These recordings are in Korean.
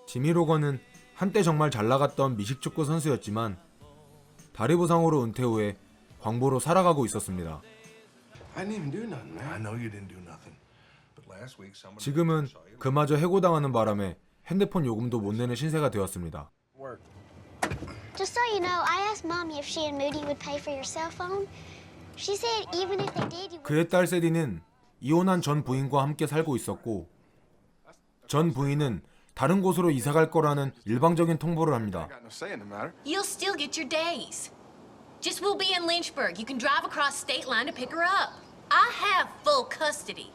지미 로건은 한때 정말 잘 나갔던 미식축구 선수였지만 다리 부상으로 은퇴 후에 광부로 살아가고 있었습니다. 지금은 그마저 해고당하는 바람에 핸드폰 요금도 못 내는 신세가 되었습니다. Just so you know, I asked Mommy if she and Moody would pay for your cell phone. She said even if they did, you 그의 딸 세디는 이혼한 전 부인과 함께 살고 있었고 전 부인은 다른 곳으로 이사갈 거라는 일방적인 통보를 합니다. You'll still get your days. Just we'll be in Lynchburg. You can drive across state line to pick her up. I have full custody.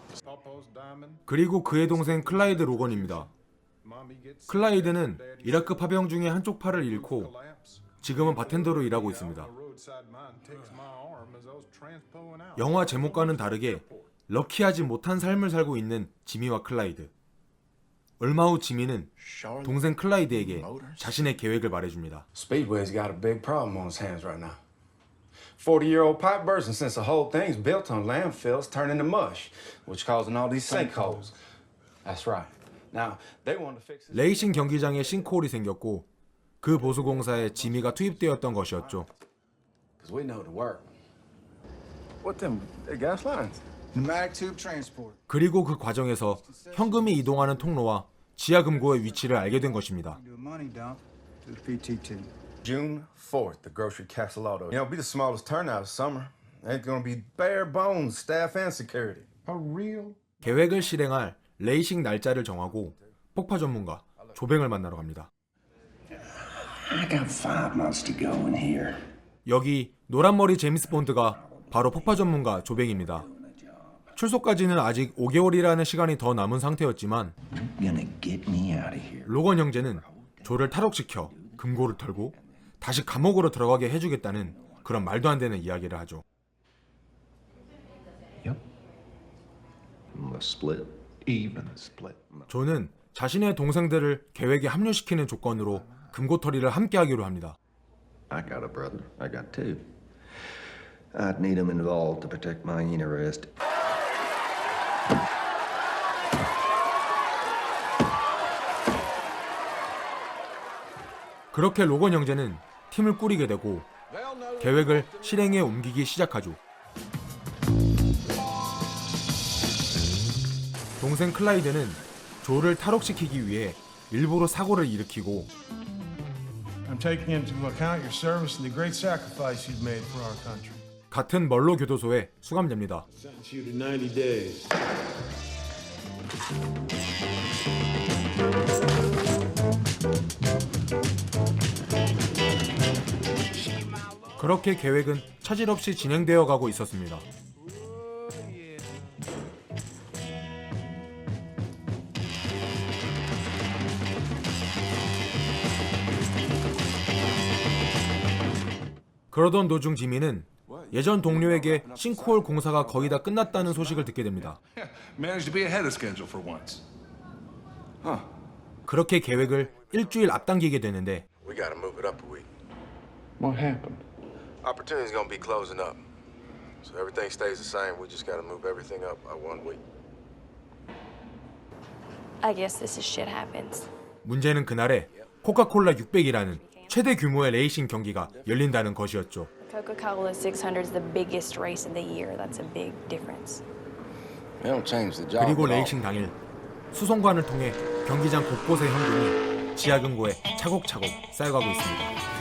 그리고 그의 동생 클라이드 로건입니다. 클라이드는 이라크 파병 중에 한쪽 팔을 잃고 지금은 바텐더로 일하고 있습니다. 영화 제목과는 다르게 럭키하지 못한 삶을 살고 있는 지미와 클라이드. 얼마 후 지미는 동생 클라이드에게 자신의 계획을 말해줍니다. Speedway's got a big problem on its hands right now. 40-year-old pipe burst, and since the whole thing's built on landfills, turning to mush, which causing all these sinkholes. That's right. Now they want to fix it. 레이싱 경기장에 싱크홀이 생겼고 그 보수 공사에 지미가 투입되었던 것이었죠. Because we know the work. What them gas lines? Pneumatic tube transport. 그리고 그 과정에서 현금이 이동하는 통로와 지하 금고의 위치를 알게 된 것입니다. Do a money dump to the PT2. June 4th, the grocery castle auto. You know, it'll be the smallest turnout of summer. Ain't gonna be bare bones, staff and security. A real? 계획을 실행할 레이싱 날짜를 정하고 폭파 전문가 조뱅을 만나러 갑니다. I got 5 months to go in here. 여기 노란머리 제임스 본드가 바로 폭파 전문가 조뱅입니다. 출소까지는 아직 5개월이라는 시간이 더 남은 상태였지만 You're gonna get me out of here. 로건 형제는 조를 탈옥시켜 금고를 털고 다시 감옥으로 들어가게 해주겠다는 그런 말도 안 되는 이야기를 하죠. Yep. The split, even split. 조는 자신의 동생들을 계획에 합류시키는 조건으로 금고털이를 함께 하기로 합니다. I got a brother. I got 2. I'd need them involved to protect my interest. 그렇게 로건 형제는 팀을 꾸리게 되고 계획을 실행에 옮기기 시작하죠. 동생 클라이드는 조를 탈옥시키기 위해 일부러 사고를 일으키고 I'm taking into account your service and the great sacrifice you've made for our country. 같은 멀로 교도소에 수감됩니다. Sentence you to 90 days. 그렇게 계획은 차질 없이 진행되어 가고 있었습니다. 그러던 도중 지미는 예전 동료에게 싱크홀 공사가 거의 다 끝났다는 소식을 듣게 됩니다. Managed to be ahead of schedule for once. 그렇게 계획을 일주일 앞당기게 되는데 We gotta move it up a week. What happened? Opportunity's gonna be closing up. So everything stays the same. We just gotta move everything up by 1 week. I guess this is shit happens. 문제는 그날에 코카콜라 600이라는 최대 규모의 레이싱 경기가 열린다는 것이었죠. Coca-Cola 600 is the biggest race of the year. That's a big difference. They don't change the job. 그리고 at all. 레이싱 당일 수송관을 통해 경기장 곳곳의 현금이 지하 금고에 차곡차곡 쌓여가고 있습니다.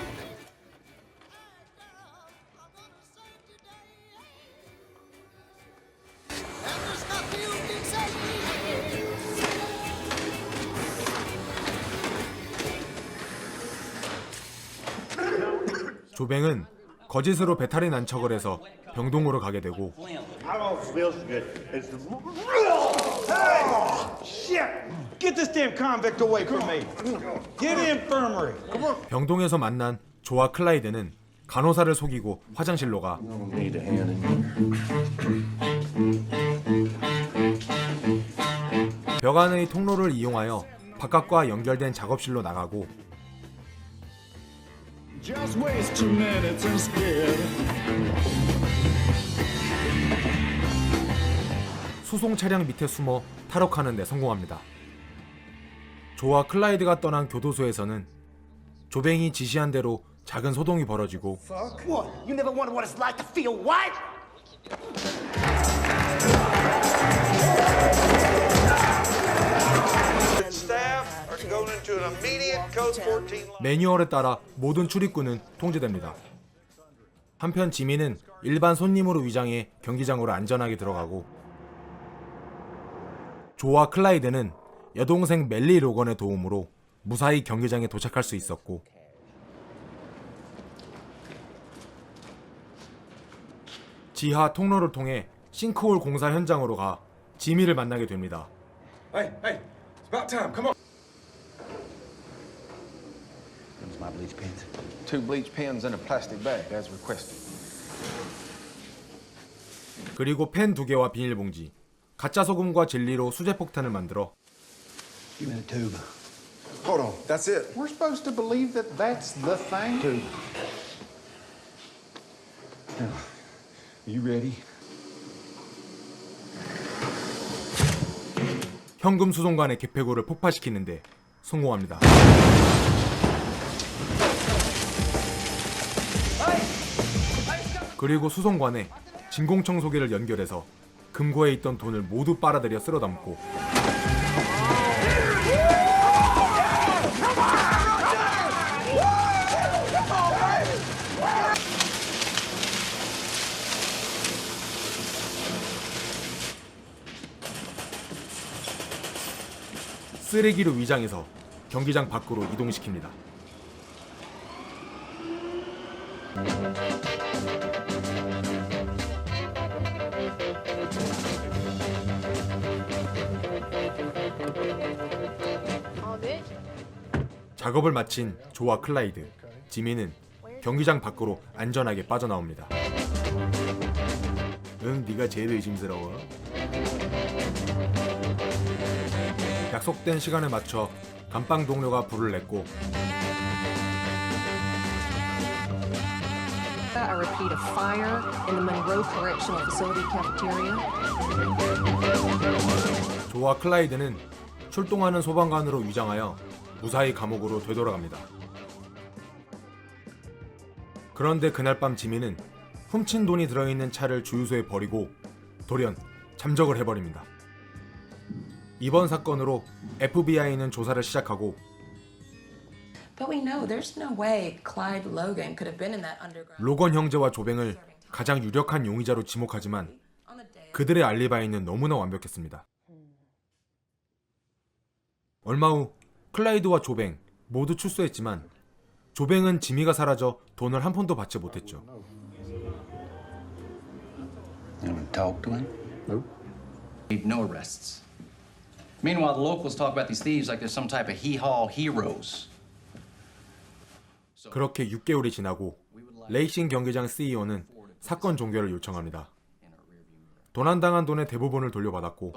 조뱅은 거짓으로 배탈이 난 척을 해서 병동으로 가게 되고 I don't feel good. It's shit! Get this damn convict away from me. Get the infirmary. Come on. 병동에서 만난 조와 클라이드는 간호사를 속이고 화장실로 가 Need a hand in here. 벽 안의 통로를 이용하여 바깥과 연결된 작업실로 나가고 Just waste 2 minutes instead. 수송 차량 밑에 숨어 탈옥하는 데 성공합니다. 조와 클라이드가 떠난 교도소에서는 조뱅이 지시한 대로 작은 소동이 벌어지고 What? You never wondered what it's like to feel what? 매뉴얼에 따라 모든 출입구는 통제됩니다. 한편 지미는 일반 손님으로 위장해 경기장으로 안전하게 들어가고 조와 클라이드는 여동생 멜리 로건의 도움으로 무사히 경기장에 도착할 수 있었고 지하 통로를 통해 싱크홀 공사 현장으로 가 지미를 만나게 됩니다. Hey, it's about time. Come on. Them's my bleach pens. 2 bleach pens in a plastic bag, as requested. 그리고 펜 2개와 비닐봉지, 가짜 소금과 젤리로 수제폭탄을 만들어 Give me the tube. Hold on. That's it. We're supposed to believe that that's the thing? Tube. You ready? 현금 수송관의 개폐구를 폭파시키는데 성공합니다. 그리고 수송관에 진공청소기를 연결해서 금고에 있던 돈을 모두 빨아들여 쓸어담고 쓰레기로 위장해서 경기장 밖으로 이동시킵니다. 작업을 마친 조와 클라이드, 지미는 경기장 밖으로 안전하게 빠져나옵니다. 응, 네가 제일 의심스러워. 약속된 시간에 맞춰 감방 동료가 불을 냈고 A repeat of fire in the Monroe Correctional Facility cafeteria. 조와 클라이드는 출동하는 소방관으로 위장하여 무사히 감옥으로 되돌아갑니다. 그런데 그날 밤 지미는 훔친 돈이 들어있는 차를 주유소에 버리고 돌연 잠적을 해버립니다. 이번 사건으로 FBI는 조사를 시작하고 But we know there's no way Clyde Logan could have been in that underground. 로건 형제와 조뱅을 가장 유력한 용의자로 지목하지만 그들의 알리바이는 너무나 완벽했습니다. 얼마 후 클라이드와 조뱅 모두 출소했지만 조뱅은 지미가 사라져 돈을 한 푼도 받지 못했죠. Anyone talk to him? Nope. No arrests. Meanwhile, the locals talk about these thieves like they're some type of hee-haw heroes. 그렇게 6개월이 지나고 레이싱 경기장 CEO는 사건 종결을 요청합니다. 도난당한 돈의 대부분을 돌려받았고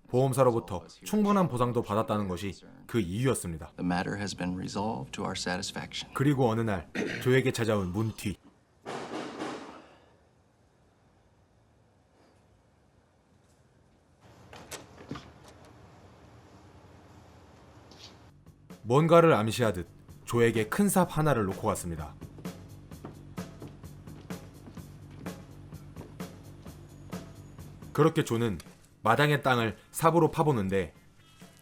보험사로부터 충분한 보상도 받았다는 것이 그 이유였습니다. The matter has been resolved to our satisfaction. 그리고 어느 날 조에게 찾아온 문튀. 뭔가를 암시하듯 조에게 큰 삽 하나를 놓고 갔습니다. 그렇게 조는 마당의 땅을 삽으로 파보는데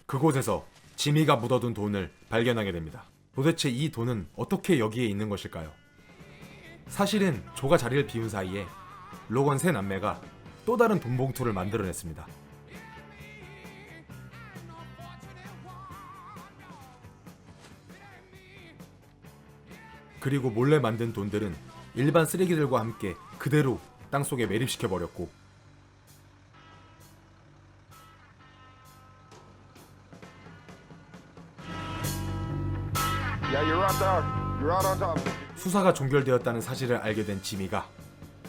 그곳에서 지미가 묻어둔 돈을 발견하게 됩니다. 도대체 이 돈은 어떻게 여기에 있는 것일까요? 사실은 조가 자리를 비운 사이에 로건 세 남매가 또 다른 돈 봉투를 만들어냈습니다. 그리고 몰래 만든 돈들은 일반 쓰레기들과 함께 그대로 땅속에 매립시켜버렸고 수사가 종결되었다는 사실을 알게 된 지미가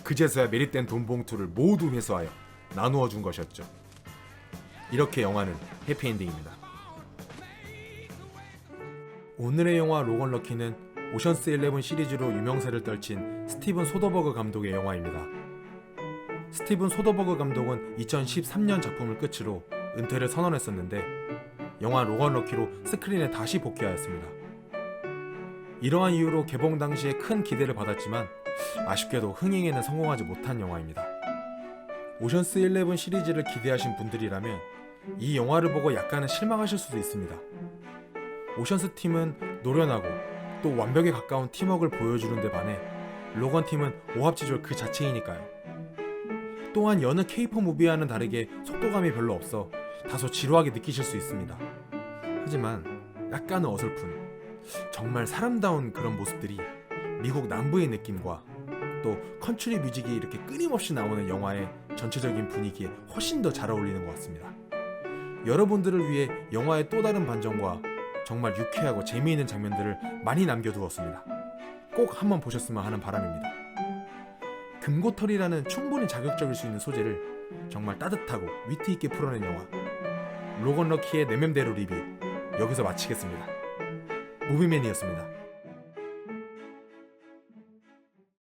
그제서야 매립된 돈 봉투를 모두 회수하여 나누어 준 것이었죠. 이렇게 영화는 해피엔딩입니다. 오늘의 영화 로건 럭키는 오션스 11 시리즈로 유명세를 떨친 스티븐 소더버그 감독의 영화입니다. 스티븐 소더버그 감독은 2013년 작품을 끝으로 은퇴를 선언했었는데 영화 로건 럭키로 스크린에 다시 복귀하였습니다. 이러한 이유로 개봉 당시에 큰 기대를 받았지만 아쉽게도 흥행에는 성공하지 못한 영화입니다. 오션스 11 시리즈를 기대하신 분들이라면 이 영화를 보고 약간은 실망하실 수도 있습니다. 오션스 팀은 노련하고 또 완벽에 가까운 팀워크를 보여주는 데 반해 로건 팀은 오합지졸 그 자체이니까요. 또한 여느 K-POP 무비와는 다르게 속도감이 별로 없어 다소 지루하게 느끼실 수 있습니다. 하지만 약간은 어설픈 정말 사람다운 그런 모습들이 미국 남부의 느낌과 또 컨트리 뮤직이 이렇게 끊임없이 나오는 영화의 전체적인 분위기에 훨씬 더 잘 어울리는 것 같습니다. 여러분들을 위해 영화의 또 다른 반전과 정말 유쾌하고 재미있는 장면들을 많이 남겨두었습니다. 꼭 한번 보셨으면 하는 바람입니다. 금고털이라는 충분히 자극적일 수 있는 소재를 정말 따뜻하고 위트 있게 풀어낸 영화 로건 럭키의 내면대로 리뷰 여기서 마치겠습니다. 무비맨이었습니다.